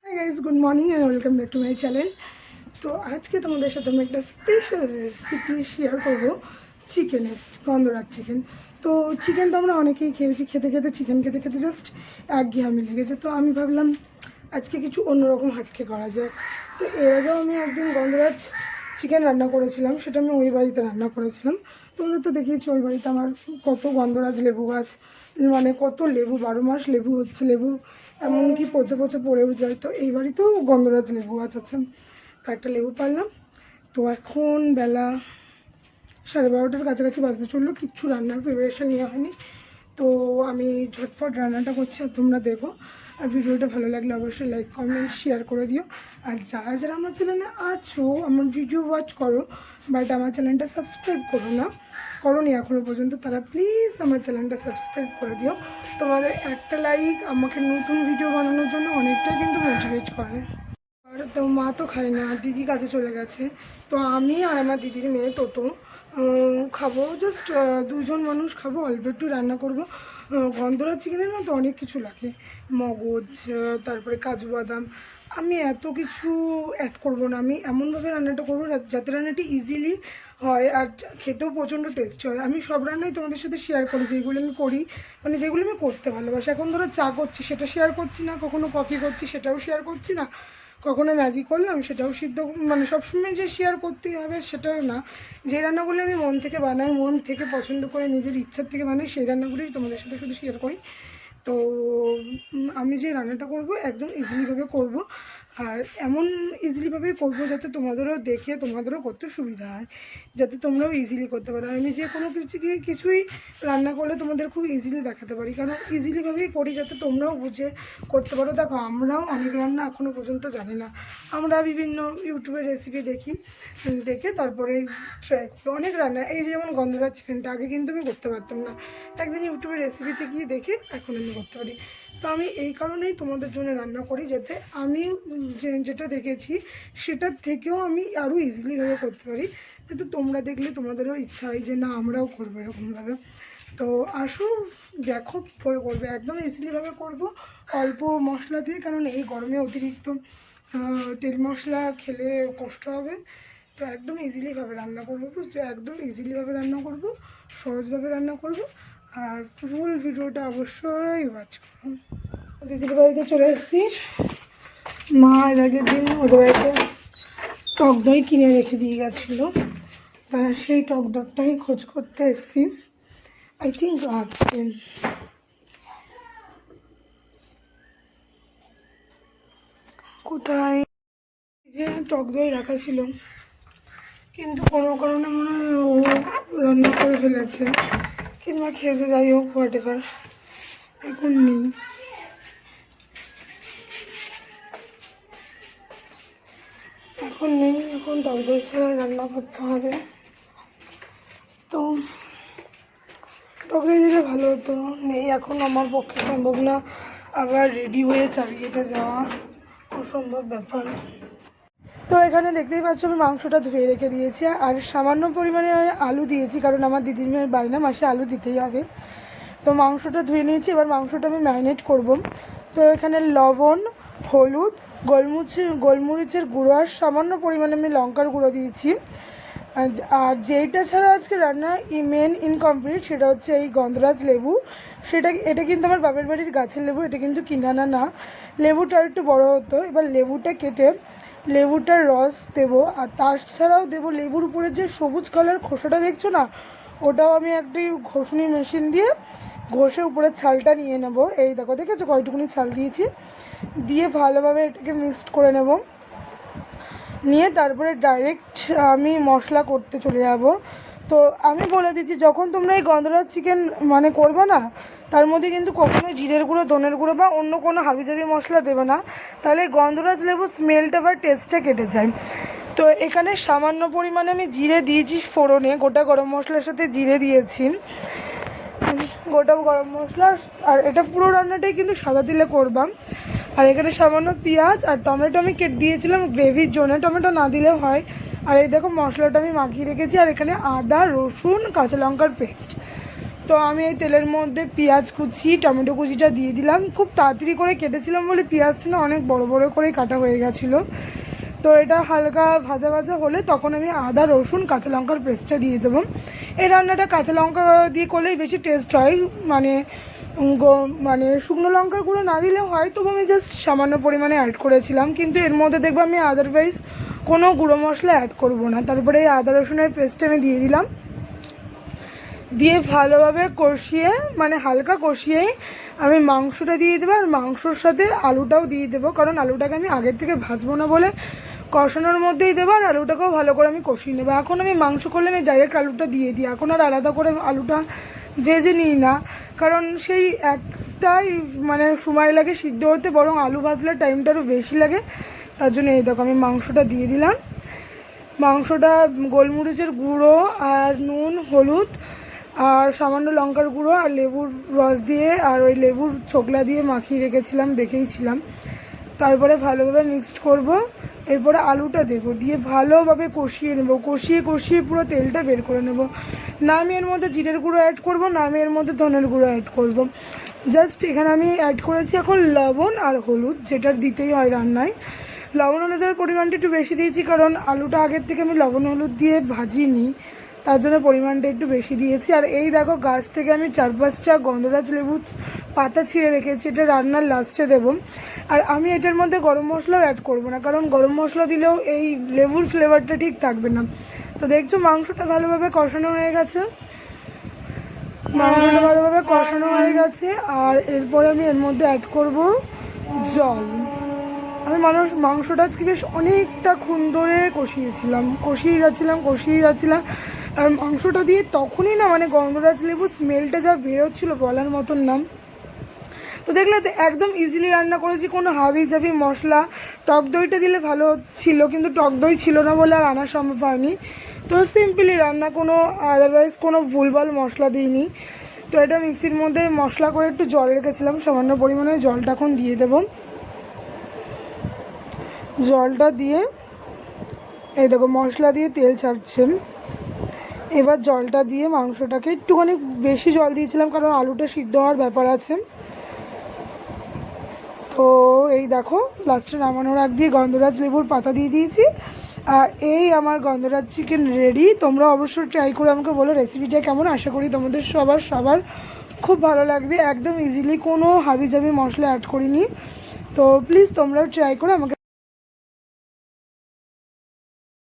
Hi guys, good morning and welcome back to my channel. তো আজকে তোমাদের সাথে আমি একটা স্পেশাল রেসিপি শেয়ার করবো, চিকেনের, গন্ধরাজ চিকেন। তো চিকেন তো আমরা অনেকেই খেয়েছি, খেতে খেতে চিকেন খেতে খেতে জাস্ট একঘেয়েমি লেগেছে। তো আমি ভাবলাম আজকে কিছু অন্যরকম হাটকে করা যায়। তো এর আগেও আমি একদিন গন্ধরাজ চিকেন রান্না করেছিলাম, সেটা আমি ওই বাড়িতে রান্না করেছিলাম। তোমাদের তো দেখিয়েছি ওই বাড়িতে আমার কত গন্ধরাজ লেবু গাছ, মানে কত লেবু, 12 মাস লেবু হচ্ছে, লেবু এমনকি পচে পচে পড়েও যায়। তো এই বাড়িতেও গন্ধরাজ লেবু গাছ আছে। তো একটা লেবু পারলাম। তো এখন বেলা 12:30 কাছাকাছি বাজতে চললো, কিচ্ছু রান্নার প্রিপারেশন নেওয়া হয়নি। তো আমি ঝটফট রান্নাটা করছি, আর তোমরা দেখো। আর ভিডিওটা ভালো লাগলে অবশ্যই লাইক কমেন্ট শেয়ার করে দিও। আর যারা যারা আমার চ্যানেলে আছো, আমার ভিডিও ওয়াচ করো বাট আমার চ্যানেলটা সাবস্ক্রাইব করো না, করোনি এখনও পর্যন্ত, তারা প্লিজ আমার চ্যানেলটা সাবস্ক্রাইব করে দিও। তোমাদের একটা লাইক আমাকে নতুন ভিডিও বানানোর জন্য অনেকটাই কিন্তু মোটিভেট করে। আর তো মা তো খায় না, দিদি কাছে চলে গেছে। তো আমি আর আমার দিদির মেয়ে তোতো খাবো, জাস্ট দুজন মানুষ খাবো, অল্প একটু রান্না করবো। গন্ধরাজ চিকেনের মতো অনেক কিছু লাগে, মগজ, তারপরে কাজু বাদাম। আমি এত কিছু অ্যাড করব না, আমি এমনভাবে রান্নাটা করবো যাতে রান্নাটি ইজিলি হয় আর খেতেও প্রচণ্ড টেস্টি হয়। আমি সব রান্নাই তোমাদের সাথে শেয়ার করি, যেগুলো আমি করি, মানে যেগুলো আমি করতে ভালোবাসি। এখন ধরো চা করছি সেটা শেয়ার করছি না, কখনো কফি করছি সেটাও শেয়ার করছি না, কখনো ম্যাগি করলাম সেটাও সিদ্ধ, মানে সবসময় যে শেয়ার করতেই হবে সেটাও না। যে রান্নাগুলো আমি মন থেকে বানাই, মন থেকে পছন্দ করে নিজের ইচ্ছার থেকে বানাই, সেই রান্নাগুলোই তোমাদের সাথে শুধু শেয়ার করি। তো আমি যে রান্নাটা করব একদম ইজিলিভাবে করব, আর এমন ইজিলিভাবেই করব যাতে তোমাদেরও দেখে তোমাদেরও করতে সুবিধা হয়, যাতে তোমরাও ইজিলি করতে পারো। আমি যে কোনো কিছুই রান্না করলে তোমাদের খুব ইজিলি দেখাতে পারি, কারণ ইজিলিভাবেই করি যাতে তোমরাও বুঝে করতে পারো। দেখো, আমরাও অনেক রান্না এখনও পর্যন্ত জানি না, আমরা বিভিন্ন ইউটিউবের রেসিপি দেখি, দেখে তারপরে ট্রাই করি অনেক রান্না। এই যেমন গন্ধরাজ চিকেনটা আগে কিন্তু আমি করতে পারতাম না, একদিন ইউটিউবের রেসিপিতে গিয়ে দেখে এখন আমি করতে পারি। তো আমি এই কারণেই তোমাদের জন্য রান্না করি, যাতে আমি যেটা দেখেছি সেটার থেকেও আমি আরও ইজিলিভাবে করতে পারি, যাতে তোমরা দেখলে তোমাদেরও ইচ্ছা হয় যে না আমরাও করবো এরকমভাবে। তো আসো দেখো কী করে করবে, একদম ইজিলিভাবে করব, অল্প মশলা দিয়ে, কারণ এই গরমে অতিরিক্ত তেল মশলা খেলে কষ্ট হবে। তো একদম ইজিলিভাবে রান্না করবো, বুঝছো, একদম ইজিলিভাবে রান্না করব, সহজভাবে রান্না করব। আর ফুল ভিডিওটা অবশ্যই ওয়াচ করুন। দিদির বাড়িতে চলে এসেছি, মা এর আগের দিন ওদের বাড়িতে টক দই কিনে রেখে দিয়ে গেছিলো, তা সেই টক দইটাই খোঁজ করতে এসেছি। আই থিঙ্ক আজকে কোথায় যে টক দই রাখা ছিল, কিন্তু কোনো কারণে মনে হয় ও রান্না করে ফেলেছে, কিংবা খেয়েছে, যাই হোক হোয়াট এভার, এখন নেই। এখন টক দই ছাড়া রান্না করতে হবে। তো টক দই দিলে ভালো হতো, নেই এখন, আমার পক্ষে সম্ভব না, আবার রেডি হয়ে চালিয়েটা যাওয়া অসম্ভব ব্যাপার। তো এখানে দেখতেই পাচ্ছ আমি মাংসটা ধুয়ে রেখে দিয়েছি, আর সামান্য পরিমাণে আলু দিয়েছি, কারণ আমার দিদির মেয়ের বায়না মাসে আলু দিতেই হবে। তো মাংসটা ধুয়ে নিয়েছি, এবার মাংসটা আমি ম্যারিনেট করব। তো এখানে লবণ, হলুদ, গোলমরিচের গুঁড়ো আর সামান্য পরিমাণে আমি লঙ্কার গুঁড়ো দিয়েছি। আর যেইটা ছাড়া আজকে রান্না মেন ইনকমপ্লিট সেটা হচ্ছে এই গন্ধরাজ লেবু। এটা কিন্তু আমার বাপের বাড়ির গাছের লেবু, এটা কিন্তু কিনে আনা না। লেবুটা একটু বড় হতো, এবার লেবুটা কেটে লেবুটার রস দেবো, আর তার ছাড়াও দেবো লেবুর উপরে যে সবুজ কালার খোসাটা দেখছো না, ওটাও আমি একটি ঘষুনি মেশিন দিয়ে ঘষে উপরের ছালটা নিয়ে নেব। এই দেখো, দেখেছো কয়টুকুনি ছাল দিয়েছি, দিয়ে ভালোভাবে এটাকে মিক্সড করে নেব, নিয়ে তারপরে ডাইরেক্ট আমি মশলা করতে চলে যাব। তো আমি বলে দিচ্ছি, যখন তোমরা এই গন্ধরাজ চিকেন মানে করবে না, তার মধ্যে কিন্তু কখনোই জিরের গুঁড়ো, ধনের গুঁড়ো বা অন্য কোনো হাবিজাবি মশলা দেবে না, তাহলে গন্ধরাজ লেবুর স্মেলটা বা টেস্টটা কেটে যায়। তো এখানে সামান্য পরিমাণে আমি জিরে দিয়েছি ফোড়নে, গোটা গরম মশলার সাথে জিরে দিয়েছি, গোটা গরম মশলা। আর এটা পুরো রান্নাটাই কিন্তু সাদা তেলে করবাম। আর এখানে সামান্য পেঁয়াজ আর টমেটো আমি কেটে দিয়েছিলাম গ্রেভির জন্য, টমেটো না দিলেও হয়। আর এই দেখো মশলাটা আমি মাখিয়ে রেখেছি, আর এখানে আদা, রসুন, কাঁচা লঙ্কার পেস্ট। তো আমি এই তেলের মধ্যে পেঁয়াজ কুচি টমেটো কুচিটা দিয়ে দিলাম। খুব তাড়াতাড়ি করে কেটেছিলাম বলে পেঁয়াজটা না অনেক বড় বড় করেই কাটা হয়ে গেছিলো। তো এটা হালকা ভাজা ভাজা হলে তখন আমি আদা রসুন কাঁচা লঙ্কার পেস্টটা দিয়ে দেবো। এই রান্নাটা কাঁচা লঙ্কা দিয়ে করলেই বেশি টেস্ট হয়, মানে শুকনো লঙ্কার গুঁড়ো না দিলেও হয়, তবু আমি জাস্ট সামান্য পরিমাণে অ্যাড করেছিলাম। কিন্তু এর মধ্যে দেখবো আমি আদারওয়াইজ কোনো গুঁড়ো মশলা অ্যাড করব না। তারপরে এই আদা রসুনের পেস্টটা আমি দিয়ে দিলাম, দিয়ে ভালোভাবে কষিয়ে মানে হালকা কষিয়েই আমি মাংসটা দিয়ে দেবো। আর মাংসর সাথে আলুটাও দিয়ে দেবো, কারণ আলুটাকে আমি আগের থেকে ভাজবো না বলে কষানোর মধ্যেই দেবো। আর আলুটাকেও ভালো করে আমি কষিয়ে নেবো। এখন আমি মাংস করলে আমি ডাইরেক্ট আলুটা দিয়ে দিই, এখন আর আলাদা করে আলুটা ভেজে নিই না, কারণ সেই একটাই মানে সময় লাগে সিদ্ধ হতে, বরং আলু ভাজলে টাইমটা আরও বেশি লাগে। তার জন্য এই দেখো আমি মাংসটা দিয়ে দিলাম। মাংসটা গোলমরিচের গুঁড়ো আর নুন হলুদ আর সামান্য লঙ্কার গুঁড়ো আর লেবুর রস দিয়ে আর ওই লেবুর ছোকলা দিয়ে মাখিয়ে রেখেছিলাম, দেখেইছিলাম। তারপরে ভালোভাবে মিক্সড করব, এরপরে আলুটা দেবো, দিয়ে ভালোভাবে কষিয়ে নেব, কষিয়ে কষিয়ে পুরো তেলটা বের করে নেব। না আমি এর মধ্যে জিরের গুঁড়ো অ্যাড করব, না আমি এর মধ্যে ধনের গুঁড়ো অ্যাড করব। জাস্ট এখানে আমি অ্যাড করেছি এখন লবণ আর হলুদ, যেটার দিতেই হয় রান্নায়। লবণ হলুদের পরিমাণটা একটু বেশি দিয়েছি, কারণ আলুটা আগের থেকে আমি লবণ হলুদ দিয়ে ভাজিনি, তার জন্য পরিমাণটা একটু বেশি দিয়েছি। আর এই দেখো গাছ থেকে আমি 4-5টা গন্ধরাজ লেবুর পাতা ছিঁড়ে রেখেছি, এটা রান্নার লাস্টে দেবো। আর আমি এটার মধ্যে গরম মশলাও অ্যাড করব না, কারণ গরম মশলা দিলেও এই লেবুর ফ্লেভারটা ঠিক থাকবে না। তো দেখছো মাংসটা ভালোভাবে কষানো হয়ে গেছে, মাংসটা ভালোভাবে কষানো হয়ে গেছে। আর এরপরে আমি এর মধ্যে অ্যাড করব জল। আমি মাংসটা আজকে বেশ অনেকটাক্ষণ ধরে কষিয়ে যাচ্ছিলাম। আর মাংসটা দিয়ে তখনই না মানে গন্ধরাজ লেবুর স্মেলটা যা বেরোচ্ছিলো বলার মতন না। তো দেখলে তো একদম ইজিলি রান্না করেছি, কোনো হাবি জাবি মশলা। টক দইটা দিলে ভালো ছিল, কিন্তু টক দই ছিল না বলে আর আনা সম্ভব হয়নি। তো সিম্পলি রান্না, কোনো আদারওয়াইজ কোনো ভুলভাল মশলা দিইনি। তো এটা মিক্সির মধ্যে মশলা করে একটু জল রেখেছিলাম, সামান্য পরিমাণে জলটা এখন দিয়ে দেব। জলটা দিয়ে এই দেখো মশলা দিয়ে তেল ছাড়ছে। এবার জলটা দিয়ে মাংসটাকে একটুখানি বেশি জল দিয়েছিলাম, কারণ আলুটা সিদ্ধ হওয়ার ব্যাপার আছে। তো এই দেখো লাস্টে নামানোর আগ দিয়ে গন্ধরাজ লেবুর পাতা দিয়ে দিয়েছি। আর এই আমার গন্ধরাজ চিকেন রেডি। তোমরা অবশ্যই ট্রাই করে আমাকে বলো রেসিপিটা কেমন। আশা করি তোমাদের সবার খুব ভালো লাগবে। একদম ইজিলি, কোনো হাবিজাবি মশলা অ্যাড করিনি। তো প্লিজ তোমরাও ট্রাই করে আমাকে